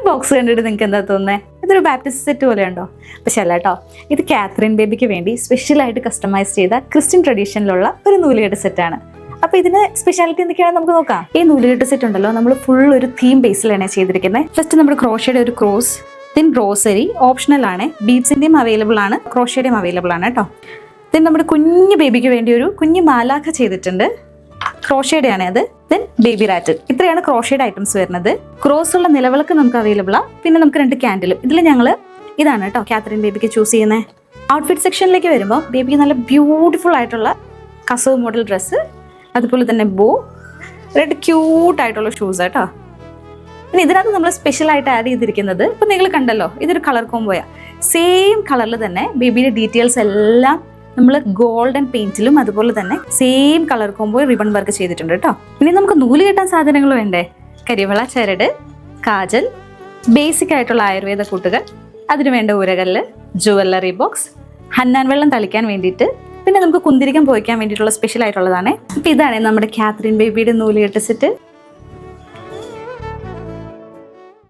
Box കണ്ടിട്ട് നിങ്ങൾക്ക് എന്താ തോന്നുന്നത്? ഇതൊരു ബാപ്റ്റിസ്റ്റ് സെറ്റ് പോലെ ഉണ്ടോ? പക്ഷെ അല്ല കേട്ടോ, ഇത് കാത്രിൻ ബേബിക്ക് വേണ്ടി സ്പെഷ്യലായിട്ട് കസ്റ്റമൈസ് ചെയ്ത ക്രിസ്ത്യൻ ട്രഡീഷനിലുള്ള ഒരു നൂലുകെട്ട് സെറ്റാണ്. അപ്പോൾ ഇതിന് സ്പെഷ്യാലിറ്റി എന്തൊക്കെയാണെന്ന് നമുക്ക് നോക്കാം. ഈ നൂലുകെട്ട് സെറ്റ് ഉണ്ടല്ലോ, നമ്മൾ ഫുൾ ഒരു തീം ബേസിലാണ് ചെയ്തിരിക്കുന്നത്. ഫസ്റ്റ് നമ്മുടെ ക്രോഷയുടെ ഒരു ക്രോസ്, ദെൻ റോസറി ഓപ്ഷണൽ ആണ്, ബീഡ്സിൻ്റെയും അവൈലബിൾ ആണ്, ക്രോഷയുടെയും അവൈലബിൾ ആണ് കേട്ടോ. ദെൻ നമ്മുടെ കുഞ്ഞു ബേബിക്ക് വേണ്ടി ഒരു കുഞ്ഞു മാലാഖ ചെയ്തിട്ടുണ്ട്, ക്രോഷയുടെ ആണ് അത്. Then baby rat. ഇത്രയാണ് ക്രോഷയുടെ ഐറ്റംസ് വരുന്നത്. ക്രോസ് ഉള്ള നിലവിളക്ക് നമുക്ക് അവൈലബിൾ ആണ്. പിന്നെ നമുക്ക് 2 ക്യാൻഡിലും. ഇതിൽ ഞങ്ങൾ ഇതാണ് കേട്ടോ കാത്രിൻ ബേബിക്ക് ചൂസ് ചെയ്യുന്നത്. ഔട്ട്ഫിറ്റ് സെക്ഷനിലേക്ക് വരുമ്പോൾ ബേബിക്ക് നല്ല ബ്യൂട്ടിഫുൾ ആയിട്ടുള്ള കസവ് മോഡൽ ഡ്രസ്സ്, അതുപോലെ തന്നെ ബോ, 2 ക്യൂട്ടായിട്ടുള്ള ഷൂസ് കേട്ടോ. പിന്നെ ഇതിനകത്ത് നമ്മൾ സ്പെഷ്യലായിട്ട് ആഡ് ചെയ്തിരിക്കുന്നത്, ഇപ്പം നിങ്ങൾ കണ്ടല്ലോ, ഇതൊരു കളർ കോംബോയാണ്. സെയിം കളറിൽ തന്നെ ബേബിയുടെ ഡീറ്റെയിൽസ് എല്ലാം നമ്മൾ ഗോൾഡൻ പെയിന്റിലും അതുപോലെ തന്നെ same colour combo ribbon work ചെയ്തിട്ടുണ്ട് കേട്ടോ. ഇനി നമുക്ക് നൂല് കെട്ടാൻ സാധനങ്ങൾ വേണ്ടേ? കരിവള, ചരട്, കാജൽ, ബേസിക് ആയിട്ടുള്ള ആയുർവേദ കൂട്ടുകൾ, അതിന് വേണ്ട ഉരകല്ല്, ജുവല്ലറി ബോക്സ്, ഹന്നാൻ വെള്ളം തളിക്കാൻ വേണ്ടിയിട്ട്, പിന്നെ നമുക്ക് കുന്തിരിക്കം പോയിക്കാൻ വേണ്ടിയിട്ടുള്ള സ്പെഷ്യൽ ആയിട്ടുള്ളതാണ്. അപ്പം ഇതാണ് നമ്മുടെ കാത്രിൻ ബേബിയുടെ നൂലുകെട്ട് സെറ്റ്.